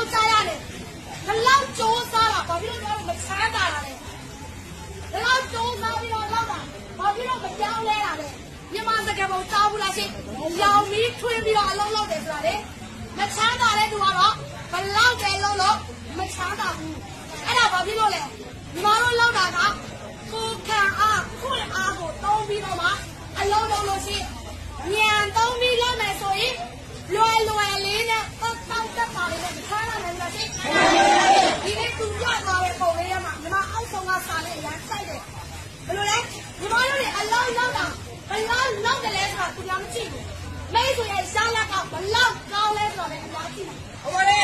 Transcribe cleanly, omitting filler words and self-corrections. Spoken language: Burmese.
လောက်ကြားရတယ်ဘလောက်ကြိုးစားတာဘာဖြစ်လို့တော့မချမ်းသာတာလဲဘလောက်ကြိုးစားပြီးတော့လောက်တာဘာဖြစ်လို့မကြောက်လဲတာလဲမြန်မာစကားပုံကြားဘူးလားရှင်ရောင်ပြီးထွင်းပြီးတော့အလုံးလောက်တယ်ဆိုတာလေမချမ်းသာတဲ့သူကတော့ဘလောက်ပဲလုံးလို့မချမ်းသာဘူးအဲ့ဒါဘာဖြစ်လို့လဲညီမတို့လောက်တာကကိုခံအားခွင့်အားကိုသုံးပြီးတော့မှအလုံးလုံးလို့ရှိညံသုံးပြီးလောက်မယ်ဆိုရင်လွယ်လေးနဲ့တောက်တက်ပါလေနဲ့ထားရမယ်လားရှင်ဒီနေ့သူရသွားတဲ့ပုံလေးရမှာညီမအောက်ဆုံးကစားလေးရမ်းဆိုင်တယ်ဘယ်လိုလဲညီမတို့တွေအလုံးလောက်တာဘလောက်လောက်တယ်လဲဆိုတာသူများမကြည့်ဘူးမိတ်ဆွေရဲ့ရှားလက်ကဘလောက်ကောင်းလဲဆိုတော့လည်းအများကြီးဟုတ်ပါလေ